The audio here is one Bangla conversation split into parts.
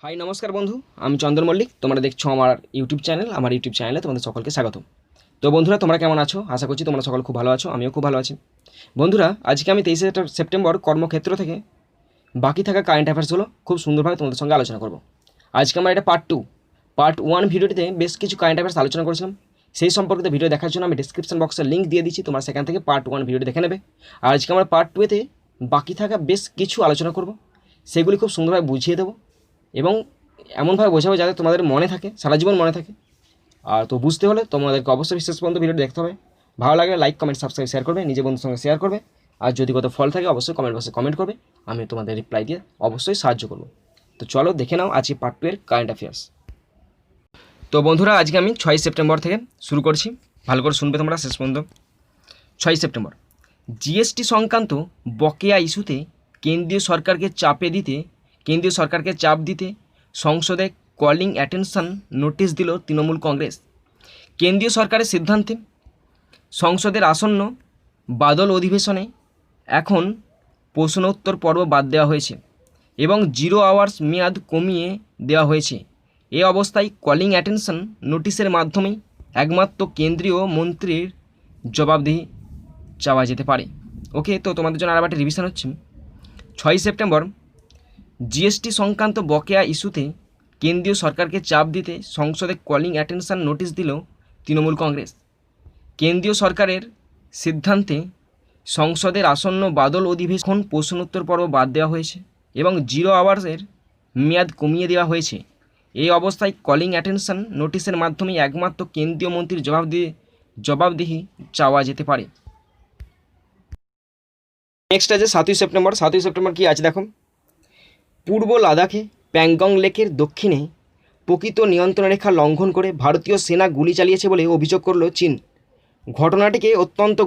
হাই নমস্কার বন্ধু, আমি চন্দন মল্লিক। তোমরা দেখছো আমার ইউটিউব চ্যানেলে তোমাদের সকলকে স্বাগত। তো বন্ধুরা, তোমরা কেমন আছো? আশা করছি তোমরা সকল খুব ভালো আছো, আমিও খুব ভালো আছি। বন্ধুরা, আজকে আমি 23শে সেপ্টেম্বর কর্মক্ষেত্র থেকে বাকি থাকা কারেন্ট অ্যাফেয়ার্সগুলো খুব সুন্দরভাবে তোমাদের সঙ্গে আলোচনা করব। আজকে আমরা এটা পার্ট ওয়ান ভিডিওটিতে বেশ কিছু কারেন্ট অ্যাফেয়ার্স আলোচনা করেছিলাম। সেই সম্পর্কিত ভিডিও দেখার জন্য আমি ডিসক্রিপশন বক্সে লিঙ্ক দিয়ে দিচ্ছি, তোমরা সেখান থেকে পার্ট ওয়ান ভিডিওটি দেখে নেবে। আর আজকে আমরা পার্ট টুতে বাকি থাকা বেশ কিছু আলোচনা করব, সেগুলি খুব সুন্দরভাবে বুঝিয়ে দেবো এবং এমনভাবে বোঝাবো যাতে তোমাদের মনে থাকে, সারা জীবন মনে থাকে। আর তো বুঝতে হলে তোমাদেরকে অবশ্যই শেষ পর্যন্ত ভিডিওটি দেখতে হবে। ভালো লাগলে লাইক, কমেন্ট, সাবস্ক্রাইব, শেয়ার করবে, নিজের বন্ধুর সঙ্গে শেয়ার করবে। আর যদি কত ফল থাকে অবশ্যই কমেন্ট বক্সে কমেন্ট করবে, আমি তোমাদের রিপ্লাই দিয়ে অবশ্যই সাহায্য করব। তো চলো দেখে নাও আজকে পার্ট 2 এর কারেন্ট অ্যাফেয়ার্স। তো বন্ধুরা, আজকে আমি 6 সেপ্টেম্বর থেকে শুরু করছি, ভালো করে শুনবে তোমরা শেষ পর্যন্ত। 6 সেপ্টেম্বর জিএসটি সংক্রান্ত বকেয়া ইস্যুতে কেন্দ্রীয় সরকারকে চাপ দিতে সংসদে কলিং অ্যাটেনশন নোটিশ দিল তৃণমূল কংগ্রেস। কেন্দ্রীয় সরকারের সিদ্ধান্তে সংসদের আসন্ন বাদল অধিবেশনে এখন প্রশ্নোত্তর পর্ব বাদ দেওয়া হয়েছে এবং 0 আওয়ার্স মেয়াদ কমিয়ে দেওয়া হয়েছে। এ অবস্থায় কলিং অ্যাটেনশন নোটিশের মাধ্যমেই একমাত্র কেন্দ্রীয় মন্ত্রীর জবাবদিহি চাওয়া যেতে পারে। ওকে, তো তোমাদের জন্য আরেকটা রিভিশন হচ্ছে। 6 সেপ্টেম্বর জিএসটি সংক্রান্ত বকেয়া ইস্যুতে কেন্দ্রীয় সরকারকে চাপ দিতে সংসদে কলিং অ্যাটেনশন নোটিশ দিল তৃণমূল কংগ্রেস। কেন্দ্রীয় সরকারের সিদ্ধান্তে সংসদের আসন্ন বাদল অধিবেশন প্রশ্নোত্তর পর্ব বাদ দেওয়া হয়েছে এবং 0 আওয়ার্সের মেয়াদ কমিয়ে দেওয়া হয়েছে। এই অবস্থায় কলিং অ্যাটেনশন নোটিশের মাধ্যমে একমাত্র কেন্দ্রীয় মন্ত্রীর জবাবদিহি চাওয়া যেতে পারে। নেক্সট আছে 7 সেপ্টেম্বর কি আছে দেখো। পূর্ব লাদাখে প্যাংগং লেকের দক্ষিণে প্রকৃত নিয়ন্ত্রণ রেখা লঙ্ঘন করে ভারতীয় সেনা গুলি চালিয়েছে বলে অভিযোগ করল চীন। ঘটনাটিকে অত্যন্ত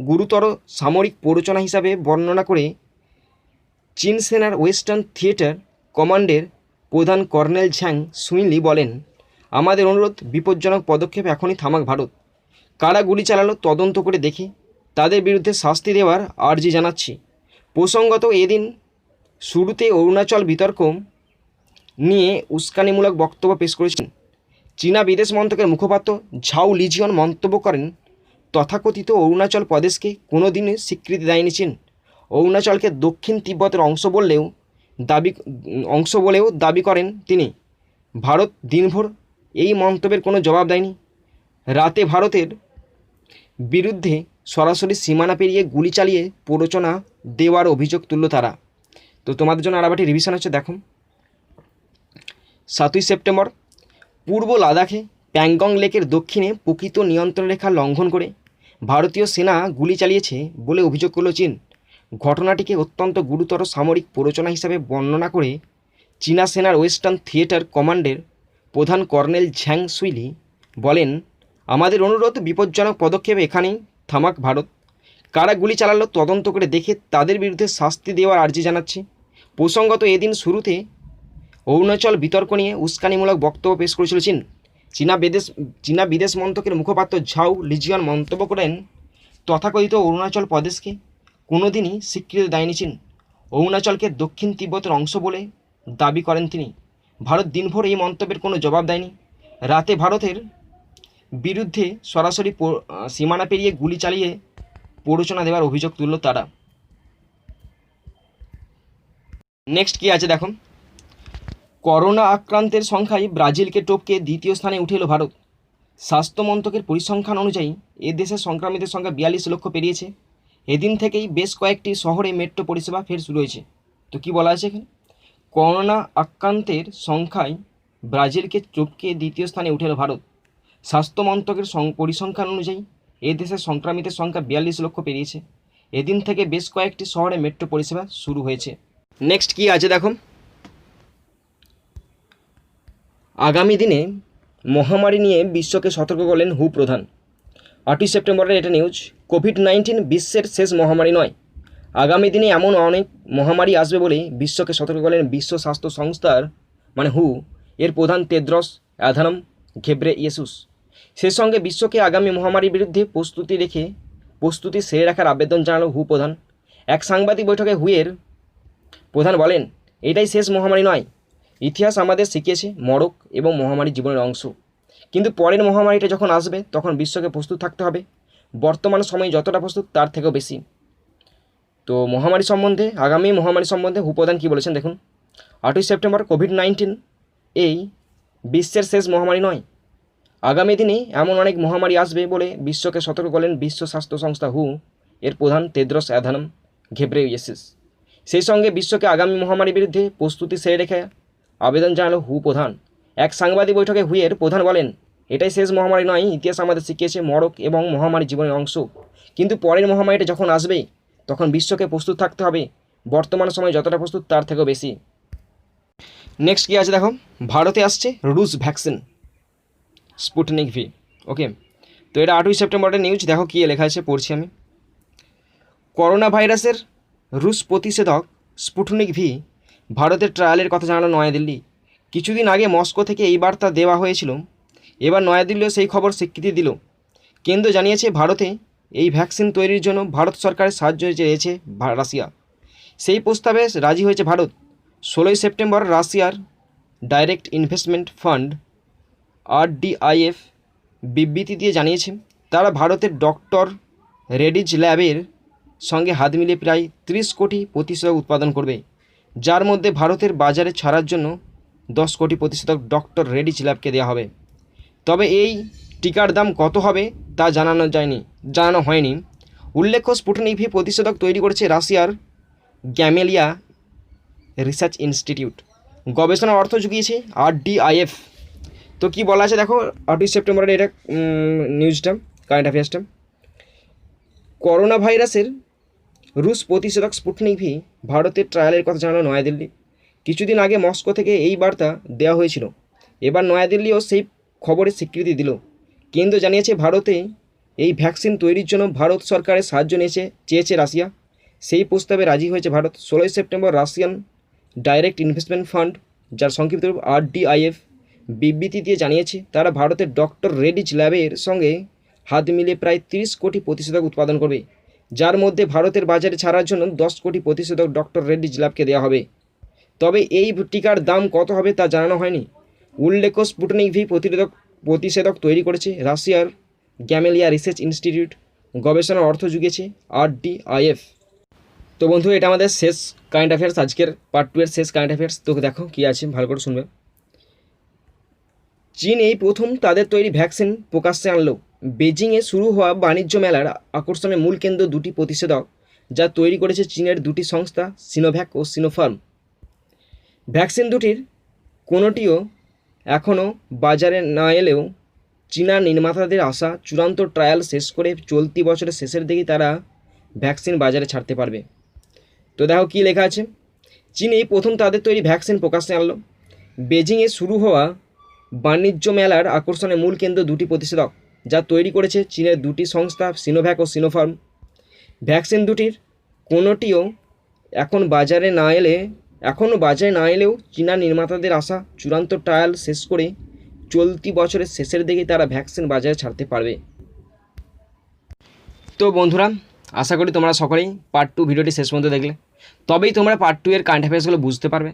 গুরুতর সামরিক প্ররোচনা হিসাবে বর্ণনা করে চীন সেনার ওয়েস্টার্ন থিয়েটার কমান্ডের প্রধান কর্নেল ঝ্যাং সুইলি বলেন, আমাদের অনুরোধ, বিপজ্জনক পদক্ষেপ এখনই থামাক ভারত। কারা গুলি চালালো তদন্ত করে দেখে তাদের বিরুদ্ধে শাস্তি দেওয়ার আর্জি জানাচ্ছি। প্রসঙ্গত এদিন শুরুতে অরুণাচল বিতর্ক নিয়ে উস্কানিমূলক বক্তব্য পেশ করেছেন চীনা বিদেশ মন্ত্রকের মুখপাত্র ঝাও লিজিয়ন। মন্তব্য করেন, তথাকথিত অরুণাচল প্রদেশকে কোনো দিনই স্বীকৃতি দেয়নি চীন। অরুণাচলকে দক্ষিণ তিব্বতের অংশ বলেও দাবি করেন তিনি। ভারত দিনভর এই মন্তব্যের কোনো জবাব দেয়নি। রাতে ভারতের বিরুদ্ধে সরাসরি সীমানা পেরিয়ে গুলি চালিয়ে প্ররোচনা দেওয়ার অভিযোগ তুলল তারা। তো তোমাদের জন্য আরেকটি রিভিশন হচ্ছে দেখো। 7 সেপ্টেম্বর পূর্ব লাদাখে প্যাংগং লেকের দক্ষিণে প্রকৃত নিয়ন্ত্রণ রেখা লঙ্ঘন করে ভারতীয় সেনা গুলি চালিয়েছে বলে অভিযোগ করল চীন। ঘটনাটিকে অত্যন্ত গুরুতর সামরিক প্ররোচনা হিসাবে বর্ণনা করে চীনা সেনার ওয়েস্টার্ন থিয়েটার কমান্ডের প্রধান কর্নেল ঝ্যাং সুইলি বলেন, আমাদের অনুরোধ, বিপজ্জনক পদক্ষেপ এখানেই থামাক ভারত। কারা গুলি চালালো তদন্ত করে দেখে তাদের বিরুদ্ধে শাস্তি দেওয়ার আর্জি জানাচ্ছি। প্রসঙ্গত এদিন শুরুতে অরুণাচল বিতর্ক নিয়ে উস্কানিমূলক বক্তব্য পেশ করেছিল চীন। চীনা বিদেশ মন্ত্রকের মুখপাত্র ঝাও লিজিয়ন মন্তব্য করেন, তথাকথিত অরুণাচল প্রদেশকে কোনো দিনই স্বীকৃতি দেয়নি চীন। অরুণাচলকে দক্ষিণ তিব্বতের অংশ বলে দাবি করেন তিনি। ভারত দিনভর এই মন্তব্যের কোনো জবাব দেয়নি। রাতে ভারতের বিরুদ্ধে সরাসরি সীমানা পেরিয়ে গুলি চালিয়ে প্ররোচনা দেওয়ার অভিযোগ তুলল তারা। নেক্সট কি আছে দেখো। করোনা আক্রান্তের সংখ্যায় ব্রাজিলকে টপকে দ্বিতীয় স্থানে উঠে এলো ভারত। স্বাস্থ্য মন্ত্রকের পরিসংখ্যান অনুযায়ী এ দেশে সংক্রমিতের সংখ্যা 42 লক্ষ পেরিয়েছে। এদিন থেকেই বেশ কয়েকটি শহরে মেট্রো পরিষেবা ফের শুরু হয়েছে। তো কি বলা আছে এখানে, করোনা আক্রান্তের সংখ্যায় ব্রাজিলকে টপকে দ্বিতীয় স্থানে উঠে এলো ভারত। স্বাস্থ্য মন্ত্রকের পরিসংখ্যান অনুযায়ী এ দেশে সংক্রমিতের সংখ্যা 42 লক্ষ পেরিয়েছে। এদিন থেকে বেশ কয়েকটি শহরে মেট্রো পরিষেবা শুরু হয়েছে। নেক্সট কি আছে দেখো। আগামী দিনে মহামারী নিয়ে বিশ্বকে সতর্ক করলেন হু প্রধান। 8 সেপ্টেম্বরের এটা নিউজ। কোভিড-19 বিশ্বের শেষ মহামারী নয়, আগামী দিনে এমন অনেক মহামারী আসবে বলে বিশ্বকে সতর্ক করলেন বিশ্ব স্বাস্থ্য সংস্থার হু এর প্রধান তেদ্রস অ্যাধানম ঘেব্রেইয়েসুস। সেই সঙ্গে বিশ্বকে আগামী মহামারীর বিরুদ্ধে প্রস্তুতি সেরে রাখার আবেদন জানালো হু প্রধান। এক সাংবাদিক বৈঠকে হুয়ের প্রধান বলেন, এটাই শেষ মহামারী নয়, ইতিহাস আমাদের শিখিয়েছে মড়ক এবং মহামারী জীবনের অংশ, কিন্তু পরের মহামারীটা যখন আসবে তখন বিশ্বকে প্রস্তুত থাকতে হবে বর্তমান সময়ে যতটা প্রস্তুত তার থেকেও বেশি। তো মহামারী সম্বন্ধে, আগামী মহামারী সম্বন্ধে উপপ্রধান কী বলেছেন দেখুন। 8ই সেপ্টেম্বর, কোভিড-19 এই বিশ্বের শেষ মহামারী নয়। আগামী দিনে এমন অনেক মহামারী আসবে বলে বিশ্বকে সতর্ক করলেন বিশ্ব স্বাস্থ্য সংস্থা এর প্রধান তেদ্রস অ্যাধানম ঘেব্রেইয়েসাস। সেই সঙ্গে বিশ্বকে আগামী মহামারীর বিরুদ্ধে প্রস্তুতি সেরে রেখে আবেদন জানালো প্রধান। এক সাংবাদিক বৈঠকে এর প্রধান বলেন, এটাই শেষ মহামারী নয়, ইতিহাস আমাদের শিখিয়েছে মড়ক এবং মহামারী জীবনের অংশ, কিন্তু পরের মহামারীটা যখন আসবে তখন বিশ্বকে প্রস্তুত থাকতে হবে বর্তমান সময়ে যতটা প্রস্তুত তার থেকেও বেশি। নেক্সট কী আছে দেখো, ভারতে আসছে রুশ ভ্যাকসিন স্পুটনিক ভি। ওকে, তো এটা 8ই সেপ্টেম্বরের নিউজ। দেখো কী লেখা আছে, পড়ছি আমি। করোনা ভাইরাসের রুশ প্রতিষেধক স্পুটনিক ভি ভারতের ট্রায়ালের কথা জানালো নয়াদিল্লি। কিছুদিন আগে মস্কো থেকে এই বার্তা দেওয়া হয়েছিল, এবার নয়াদিল্লিও সেই খবর স্বীকৃতি দিল। কেন্দ্র জানিয়েছে ভারতে এই ভ্যাকসিন তৈরির জন্য ভারত সরকারের সাহায্য চেয়েছে রাশিয়া। সেই প্রস্তাবে রাজি হয়েছে ভারত। 16ই সেপ্টেম্বর রাশিয়ার ডাইরেক্ট ইনভেস্টমেন্ট ফান্ড RDIF বিবৃতি দিয়ে জানিয়েছে তারা ভারতের ডক্টর রেডিজ ল্যাবের সঙ্গে হাত মিলিয়ে প্রায় 30 কোটি প্রতিষেধক উৎপাদন করবে, যার মধ্যে ভারতের বাজারে ছাড়ার জন্য 10 কোটি প্রতিষেধক ডক্টর রেডিজ ল্যাবকে দেওয়া হবে। তবে এই টিকার দাম কত হবে তা জানানো হয়নি। উল্লেখ্য, স্পুটনিক ভি প্রতিষেধক তৈরি করেছে রাশিয়ার গ্যামেলিয়া রিসার্চ ইনস্টিটিউট। গবেষণার অর্থ জুগিয়েছে RDIF। তো কী বলা আছে দেখো 8ই সেপ্টেম্বরের এটা নিউজটা, কারেন্ট অ্যাফেয়ার্সটা। করোনা ভাইরাসের রুশ প্রতিষেধক স্পুটনিক ভি ভারতের ট্রায়ালের কথা জানালো নয়াদিল্লি। কিছুদিন আগে মস্কো থেকে এই বার্তা দেওয়া হয়েছিল, এবার নয়াদিল্লিও সেই খবরের স্বীকৃতি দিল। কেন্দ্র জানিয়েছে ভারতে এই ভ্যাকসিন তৈরির জন্য ভারত সরকারের সাহায্য চেয়েছে রাশিয়া। সেই প্রস্তাবে রাজি হয়েছে ভারত। 16ই September Russian direct investment fund, যার সংক্ষিপ্ত রূপ RDIF, বিবৃতি দিয়ে জানিয়েছে তারা ভারতের ডক্টর রেডিজ ল্যাবের সঙ্গে হাত মিলিয়ে প্রায় 30 কোটি প্রতিষেধক উৎপাদন করবে, যার মধ্যে ভারতের বাজারে ছাড়ার জন্য 10 কোটি প্রতিষেধক ডক্টর রেডিজ ল্যাবকে দেওয়া হবে। তবে এই টিকার দাম কত হবে তা জানানো হয়নি। উল্লেখ্য, স্পুটনিক ভি প্রতিষেধক তৈরি করেছে রাশিয়ার গ্যামেলিয়া রিসার্চ ইনস্টিটিউট। গবেষণার অর্থ জুগিয়েছে RDIF। তো বন্ধু, এটা আমাদের শেষ কারেন্ট অ্যাফেয়ার্স, আজকের পার্ট 2 এর শেষ কারেন্ট অ্যাফেয়ার্স। তো দেখো কী আছে, ভালো করে শুনবে। চীন এই প্রথম তাদের তৈরি ভ্যাকসিন প্রকাশ্যে আনলো। বেজিংয়ে শুরু হওয়া বাণিজ্য মেলার আকর্ষণের মূল কেন্দ্র দুটি প্রতিষেধক, যা তৈরি করেছে চীনের দুটি সংস্থা সিনোভ্যাক ও সিনোফার্ম। ভ্যাকসিন দুটির কোনোটিও এখনও বাজারে না এলেও চীনা নির্মাতাদের আশা চূড়ান্ত ট্রায়াল শেষ করে চলতি বছরের শেষের দিকেই তারা ভ্যাকসিন বাজারে ছাড়তে পারবে। তো দেখো কী লেখা আছে, চীন এই প্রথম তাদের তৈরি ভ্যাকসিন প্রকাশ্যে আনলো। বেজিংয়ে শুরু হওয়া বাণিজ্য মেলার আকর্ষণের মূল কেন্দ্র দুটি প্রতিষেধক, যা তৈরি করেছে চীনের দুটি সংস্থা সিনোভ্যাক ও সিনোফার্ম। ভ্যাকসিন দুটির কোনোটিও এখনও বাজারে না এলেও চীনা নির্মাতাদের আশা চূড়ান্ত ট্রায়াল শেষ করে চলতি বছরের শেষের দিকে তারা ভ্যাকসিন বাজারে ছাড়তে পারবে। তো বন্ধুরা, আশা করি তোমরা সকলেই পার্ট 2 ভিডিওটি শেষ পর্যন্ত দেখলে, তবেই তোমরা পার্ট 2 এর কারেন্ট অ্যাফেয়ার্সগুলো বুঝতে পারবে।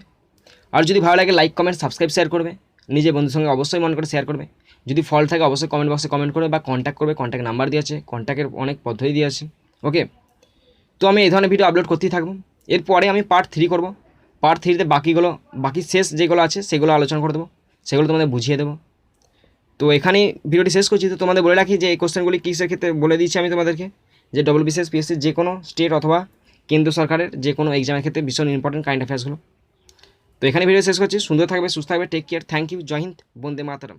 আর যদি ভালো লাগে লাইক, কমেন্ট, সাবস্ক্রাইব, শেয়ার করবে। নিজের বন্ধুর সঙ্গে অবশ্যই মনে করে শেয়ার করবে। যদি ফল্ট থাকে অবশ্যই কমেন্ট বক্সে কমেন্ট করবে বা কন্ট্যাক্ট করবে। কন্ট্যাক্ট নাম্বার দিয়ে আছে, কন্ট্যাক্টের অনেক পদ্ধতি দিয়ে আছে। ওকে, তো আমি এই ধরনের ভিডিও আপলোড করতেই থাকবো। এরপরে আমি পার্ট 3 করব। পার্ট 3তে বাকি শেষ যেগুলো আছে সেগুলো আলোচনা করে দেবো, সেগুলো তোমাদের বুঝিয়ে দেবো। তো এখানেই ভিডিওটি শেষ করছি। তো তোমাদের বলে রাখি যে এই কোশ্চেনগুলি কিসের ক্ষেত্রে বলে দিচ্ছি আমি তোমাদেরকে, যে WBCS, PSC যে কোনো স্টেট অথবা কেন্দ্র সরকারের যে কোনো এক্সামের ক্ষেত্রে ভীষণ ইম্পর্টেন্ট কারেন্ট অ্যাফেয়ার্সগুলো। তো এখানে ভিডিও শেষ করছি। সুন্দর থাকবে, সুস্থ থাকবে, take care, thank you, Jai Hind, Vande Mataram.